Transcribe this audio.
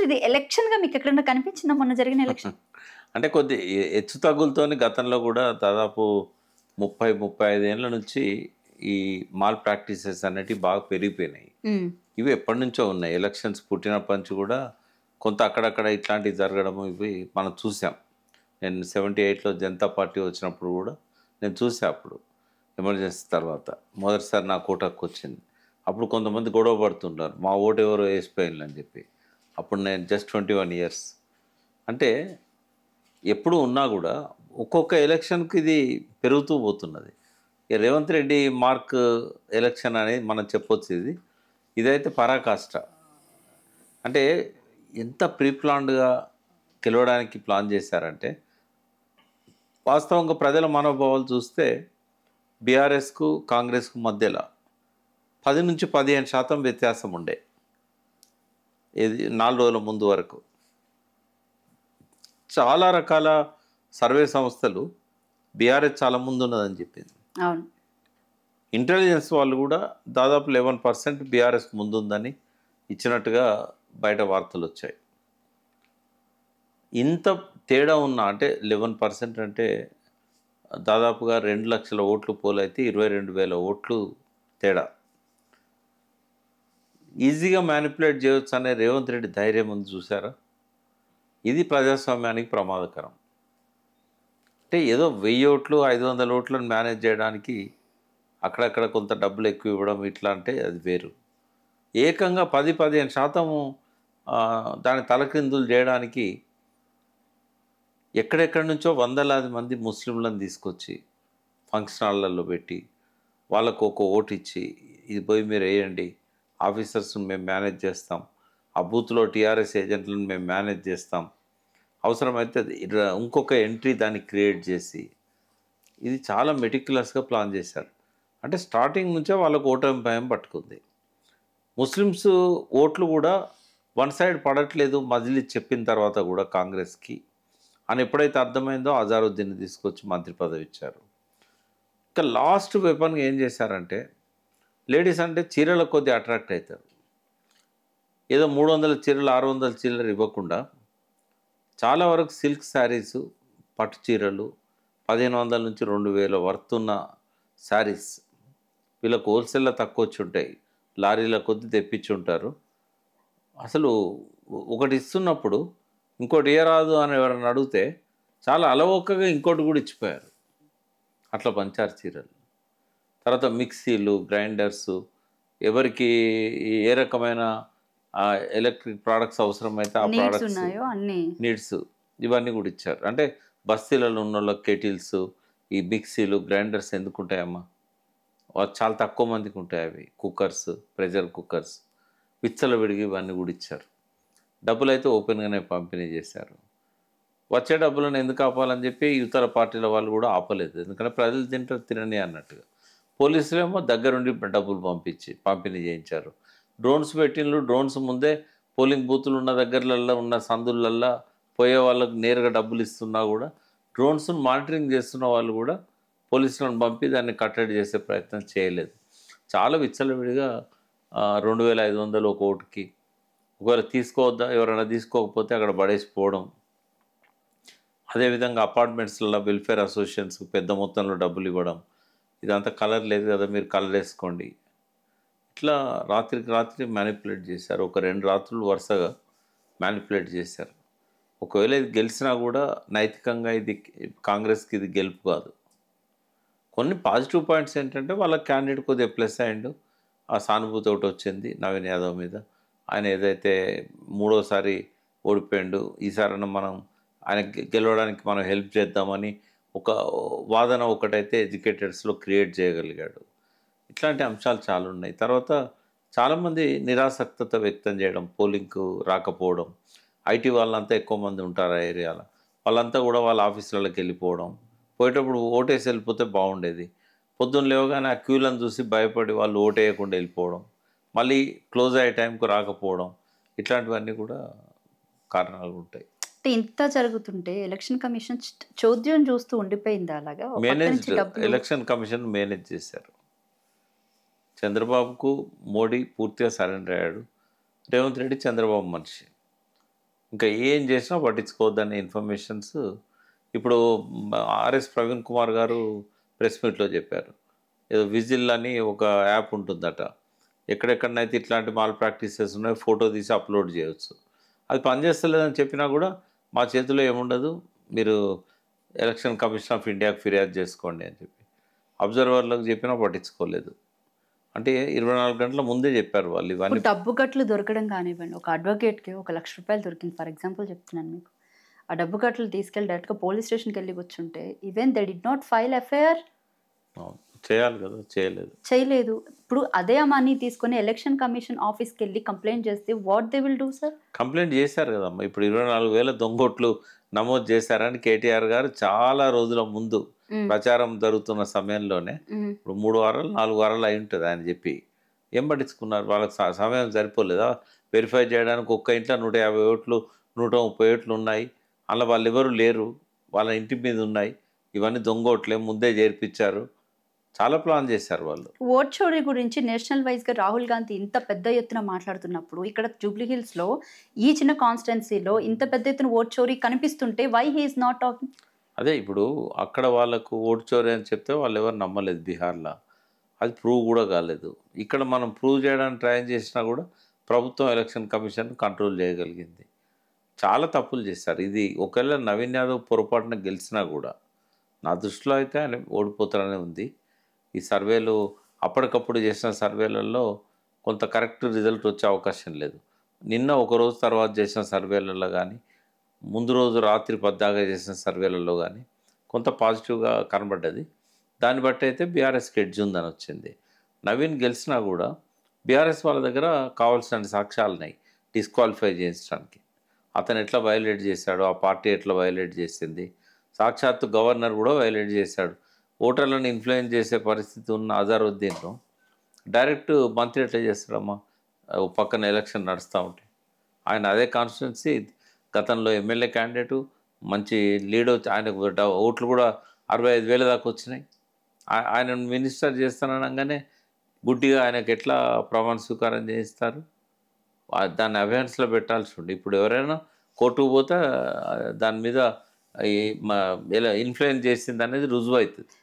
ఇది ఎలక్షన్‌గా మీకెక్కడన్నా కనిపించిందా మొన్న జరిగిన ఎలక్షన్? అంటే కొద్ది హెచ్చు తగ్గులతోని గతంలో కూడా దాదాపు 30, 35 ఏళ్ల నుంచి ఈ మాల్ ప్రాక్టీసెస్ అనేటివి బాగా పెరిగిపోయినాయి. హ్మ్. ఇవి ఎప్పటినుంచో ఉన్నాయి. ఎలక్షన్స్ పుట్టినప్పటి నుంచి కూడా కొంత అక్కడక్కడ ఇట్లాంటివి జరగడము ఇవి మనం చూసాం. నేను 78లో జనతా పార్టీ వచ్చినప్పుడు కూడా నేను చూసా అప్పుడు. ఎమర్జెన్సీ తర్వాత. మొదటిసారి నాకు ఓటు హక్కు వచ్చింది. అప్పుడు కొంతమంది గొడవ పడుతుంటారు. మా ఓటు ఎవరో వేసిపోయిండ్రు అని చెప్పి. అప్పుడు నేను జస్ట్ 21 ఇయర్స్. అంటే ఎప్పుడు ఉన్నా కూడా ఒక్కొక్క ఎలక్షన్‌కి ఇది పెరుగుతూ పోతున్నది. ఈ రేవంత్ రెడ్డి మార్క్ ఎలక్షన్ అనేది మనం చెప్పొచ్చు ఇది. ఇదైతే పరాకాష్ట. అంటే ఎంత ప్రీ ప్లాన్డ్‌గా గెలవడానికి ప్లాన్ చేశారంటే, వాస్తవంగా ప్రజల మనోభావాలు చూస్తే బీఆర్ఎస్‌కు, కాంగ్రెస్‌కు మధ్యలో 10-15% వ్యత్యాసం ఉండే. ఇది 4 రోజుల ముందు వరకు. చాలా రకాల సర్వే సంస్థలు బీఆర్ఎస్ చాలా ముందున్నదని చెప్పింది. అవును. ఇంటెలిజెన్స్ వాళ్ళు కూడా దాదాపు 11% బీఆర్ఎస్ ముందుందని ఇచ్చినట్టుగా బయట వార్తలొచ్చాయి. ఇంత తేడా ఉన్న అంటే 11% అంటే దాదాపుగా 2,00,000 ఓట్లు పోలైతే 22,000 ఓట్లు తేడా. ఈజీగా మ్యానిపులేట్ చేయొచ్చనే రేవంత్ రెడ్డి ధైర్యం ఉంది చూసారా? ఇది ప్రజాస్వామ్యానికి ప్రమాదకరం. అంటే ఏదో 1000 ఓట్లు, 500 ఓట్లను మేనేజ్ చేయడానికి అక్కడక్కడ కొంత డబ్బులు ఎక్కువ ఇవ్వడం ఇట్లా అంటే అది వేరు. ఏకంగా 10-15% దాన్ని తలక్రిందులు చేయడానికి ఎక్కడెక్కడి నుంచో వందలాది మంది ముస్లింలను తీసుకొచ్చి ఫంక్షన్ హాల్లలో పెట్టి వాళ్ళకు ఒక ఓటు ఇచ్చి ఇది పోయి మీరు వేయండి, ఆఫీసర్స్ని మేము మేనేజ్ చేస్తాం, ఆ బూత్లో టీఆర్ఎస్ ఏజెంట్లను మేము మేనేజ్ చేస్తాం, అవసరమైతే ఇంకొక ఎంట్రీ దాన్ని క్రియేట్ చేసి ఇది చాలా మెటిక్యులస్గా ప్లాన్ చేశారు. అంటే స్టార్టింగ్ నుంచే వాళ్ళకు ఓటమి భయం పట్టుకుంది. ముస్లిమ్స్ ఓట్లు కూడా వన్ సైడ్ పడట్లేదు మజిలీ చెప్పిన తర్వాత కూడా కాంగ్రెస్కి అని ఎప్పుడైతే అర్థమైందో అజారుద్దీన్ని తీసుకొచ్చి మంత్రి పదవి ఇచ్చారు. ఇంకా లాస్ట్ వెపన్గా ఏం చేశారంటే, లేడీస్ అంటే చీరల కొద్ది అట్రాక్ట్ అవుతారు. ఏదో 300 చీరలు 600 చీరలు ఇవ్వకుండా చాలా వరకు సిల్క్ శారీసు, పట్టు చీరలు 1,500 నుంచి 2,000 వర్తున్న శారీస్ వీళ్ళకు హోల్సేల్లో తక్కువ వచ్చి ఉంటాయి. లారీల కొద్ది తెప్పించి ఉంటారు. అసలు ఒకటి ఇస్తున్నప్పుడు ఇంకోటి ఇయ్యరాదు అని ఎవరైనా అడిగితే చాలా అలవోకగా ఇంకోటి కూడా ఇచ్చిపోయారు. అట్లా పంచారు చీరలు. తర్వాత మిక్సీలు, గ్రైండర్సు, ఎవరికి ఏ రకమైన ఎలక్ట్రిక్ ప్రోడక్ట్స్ అవసరమైతే ఆ నీడ్స్ ప్రోడక్ట్స్ ఉన్నాయో అన్నీ. నీడ్స్ ఇవన్నీ కూడా ఇచ్చారు. అంటే బస్తీలలో ఉన్న వాళ్ళకి కెటిల్స్, ఈ మిక్సీలు, గ్రైండర్స్ ఎందుకు ఉంటాయమ్మా? చాలా తక్కువ మందికి ఉంటాయి అవి. కుక్కర్స్, ప్రెషర్ కుక్కర్స్, విచ్చలవిడిగి ఇవన్నీ కూడా ఇచ్చారు. డబ్బులైతే ఓపెన్గానే పంపిణీ చేశారు. వచ్చే డబ్బులను ఎందుకు ఆపాలని చెప్పి ఇతర పార్టీల వాళ్ళు కూడా ఆపలేదు. ఎందుకంటే ప్రజలు తింటారు తినని అన్నట్టుగా. పోలీసులేమో దగ్గరుండి డబ్బులు పంపిణీ చేయించారు. డ్రోన్స్ పెట్టిండ్రు. డ్రోన్స్ ముందే పోలింగ్ బూతులు ఉన్న దగ్గరలలో ఉన్న సందులల్లో పోయే వాళ్ళకు నేరుగా డబ్బులు ఇస్తున్నా కూడా డ్రోన్స్ను మానిటరింగ్ చేస్తున్న వాళ్ళు కూడా పోలీసులను పంపి దాన్ని కట్టడి చేసే ప్రయత్నం చేయలేదు. చాలా విచ్చలవిడిగా 2,500 ఒక ఓటుకి, ఒకవేళ తీసుకోవద్దా ఎవరైనా తీసుకోకపోతే అక్కడ పడేసిపోవడం. అదేవిధంగా అపార్ట్మెంట్స్లలో వెల్ఫేర్ అసోసియేషన్స్కి పెద్ద మొత్తంలో డబ్బులు ఇవ్వడం. ఇదంతా కలర్ లేదు కదా మీరు కలర్ వేసుకోండి. ఇట్లా రాత్రికి రాత్రి మ్యానిపులేట్ చేశారు. ఒక 2 రాత్రులు వరుసగా మ్యానిపులేట్ చేశారు. ఒకవేళ ఇది గెలిచినా కూడా నైతికంగా ఇది కాంగ్రెస్కి ఇది గెలుపు కాదు. కొన్ని పాజిటివ్ పాయింట్స్ ఏంటంటే వాళ్ళ క్యాండిడేట్ కొద్దిగా ప్లస్ అయ్యిండు. ఆ సానుభూతి ఒకటి వచ్చింది నవీన్ యాదవ్ మీద. ఆయన ఏదైతే మూడోసారి ఓడిపోయిండు, ఈసారైనా మనం ఆయన గెలవడానికి మనం హెల్ప్ చేద్దామని ఒక వాదన ఒకటైతే ఎడ్యుకేటెడ్స్లో క్రియేట్ చేయగలిగాడు. ఇట్లాంటి అంశాలు చాలా ఉన్నాయి. తర్వాత చాలామంది నిరాసక్తత వ్యక్తం చేయడం, పోలింగ్కు రాకపోవడం. ఐటీ వాళ్ళంతా ఎక్కువ మంది ఉంటారు ఆ ఏరియాలో. వాళ్ళంతా కూడా వాళ్ళ ఆఫీసులకి వెళ్ళిపోవడం. పోయేటప్పుడు ఓటేసి వెళ్ళిపోతే బాగుండేది. పొద్దున్న లేవగానే ఆ క్యూలను చూసి భయపడి వాళ్ళు ఓటేయకుండా వెళ్ళిపోవడం, మళ్ళీ క్లోజ్ అయ్యే టైంకు రాకపోవడం, ఇట్లాంటివన్నీ కూడా కారణాలు ఉంటాయి. అంటే ఇంత జరుగుతుంటే ఎలక్షన్ కమిషన్ చోద్యం చూస్తూ ఉండిపోయిందా అలాగా? ఓ పక్క నుంచి డబ్బులు ఎలక్షన్ కమిషన్ మేనేజ్ చేశారు. చంద్రబాబుకు మోడీ పూర్తిగా సరెండర్ అయ్యాడు. రేవంత్ రెడ్డి చంద్రబాబు మనిషి. ఇంకా ఏం చేసినా పట్టించుకోవద్దనే ఇన్ఫర్మేషన్స్ ఇప్పుడు ఆర్ఎస్ ప్రవీణ్ కుమార్ గారు ప్రెస్ మీట్లో చెప్పారు. ఏదో విజిల్ అని ఒక యాప్ ఉంటుందట. ఎక్కడెక్కడనైతే ఇట్లాంటి మాల్ ప్రాక్టీసెస్ ఉన్నాయో ఫోటో తీసి అప్లోడ్ చేయొచ్చు. అది పనిచేస్తలేదని చెప్పినా కూడా మా చేతిలో ఏముండదు, మీరు ఎలక్షన్ కమిషన్ ఆఫ్ ఇండియాకి ఫిర్యాదు చేసుకోండి అని చెప్పి అబ్జర్వర్లకు చెప్పినా పట్టించుకోలేదు. అంటే 24 గంటల ముందే చెప్పారు వాళ్ళు ఇవన్నీ. ఇప్పుడు డబ్బు కట్లు దొరకడం కానివ్వండి, ఒక అడ్వకేట్‌కి ఒక ₹1,00,000 దొరికింది ఫర్ ఎగ్జాంపుల్ చెప్తున్నాను మీకు. ఆ డబ్బు కట్టలు తీసుకెళ్ళి డైరెక్ట్‌గా పోలీస్ స్టేషన్‌కి వెళ్లి కూర్చుంటే even they did not file FIR. అవును. చేయాలి కదా, చేయలేదు. చేయలేదు. ఇప్పుడు అదే మనీ తీసుకొని ఎలక్షన్ కమిషన్ ఆఫీస్‌కెళ్ళి కంప్లెయింట్ చేస్తే what they will do sir? Complaint చేశారు కదమ్మా. ఇప్పుడు 24,000 దొంగోట్లు నమోదు చేశారని కేటీఆర్ గారు చాలా రోజుల ముందు హ్మ్. ప్రచారం జరుగుతున్న సమయంలోనే, హ్మ్. ఇప్పుడు 3 వారాలు 4 వారాలు అయి ఉంటుంది ఆయన చెప్పి, ఏం పట్టించుకున్నారు? వాళ్ళకి సమయం సరిపోలేదా వెరిఫై చేయడానికి? ఒక్క ఇంట్లో 150 ఓట్లు 130 ఓట్లు ఉన్నాయి, అలా వాళ్ళు ఎవరు లేరు, వాళ్ళ ఇంటి మీద ఉన్నాయి, ఇవన్నీ దొంగ ఓట్లే, ముందే చేర్పించారు, చాలా ప్లాన్ చేశారు వాళ్ళు. ఓట్ చోరీ గురించి నేషనల్ వైస్‌గా రాహుల్ గాంధీ ఇంత పెద్ద ఎత్తున మాట్లాడుతున్నప్పుడు, ఇక్కడ జూబ్లీ హిల్స్‌లో ఈ చిన్న కాన్స్టిట్యుయెన్సీలో ఇంత పెద్ద ఎత్తున ఓట్ చోరీ కనిపిస్తుంటే why he is not talking? అదే ఇప్పుడు అక్కడ వాళ్ళకు ఓటు చోరీ అని చెప్తే వాళ్ళు ఎవరు నమ్మలేదు బీహార్లో. అది ప్రూవ్ కూడా కాలేదు. ఇక్కడ మనం ప్రూవ్ చేయడానికి ట్రై చేసినా కూడా ప్రభుత్వం ఎలక్షన్ కమిషన్ కంట్రోల్ చేయగలిగింది. చాలా తప్పులు చేశారు. ఇది ఒకవేళ నవీన్ యాదవ్ పొరపాటున గెలిచినా కూడా నా దృష్టిలో అయితే ఆయన ఓడిపోతారనే ఉంది. ఈ సర్వేలు అప్పటికప్పుడు చేసిన సర్వేలలో కొంత కరెక్ట్ రిజల్ట్ వచ్చే అవకాశం లేదు. నిన్న ఒక రోజు తర్వాత చేసిన సర్వేలలో కానీ, ముందు రోజు రాత్రి పద్దాకా చేసిన సర్వేలలో కానీ కొంత పాజిటివ్గా కనబడ్డది. దాన్ని బట్టి అయితే బీఆర్ఎస్కి ఎడ్జ్ ఉందని వచ్చింది. నవీన్ గెలిచినా కూడా బీఆర్ఎస్ వాళ్ళ దగ్గర కావాల్సిన సాక్ష్యాలు ఉన్నాయి డిస్క్వాలిఫై చేయించడానికి. అతను ఎట్లా వైలేట్ చేశాడు, ఆ పార్టీ ఎట్లా వైలేట్ చేసింది, సాక్షాత్తు గవర్నర్ కూడా వైలేట్ చేశాడు. ఓటర్లను ఇన్ఫ్లుయెన్స్ చేసే పరిస్థితి ఉన్న అజారుద్దీన్ను డైరెక్ట్ మంత్రి ఎట్లా చేస్తాడమ్మా? ఓ పక్కన ఎలక్షన్ నడుస్తూ ఉంటే. ఆయన అదే కాన్స్టిట్యున్సీ గతంలో ఎమ్మెల్యే క్యాండిడేటు, మంచి లీడ్ వచ్చి ఆయనకు ఓట్లు కూడా 65,000 దాకా వచ్చినాయి. ఆయన మినిస్టర్ చేస్తాననగానే గుడ్డిగా ఆయనకు ఎట్లా ప్రమాణ స్వీకారం చేయిస్తారు? దాన్ని అవేర్నెస్లో పెట్టాల్సి ఉండే. ఇప్పుడు ఎవరైనా కోర్టుకు పోతే దాని మీద ఈ మ ఎలా ఇన్ఫ్లుయెన్స్ చేసింది అనేది రుజువు అవుతుంది.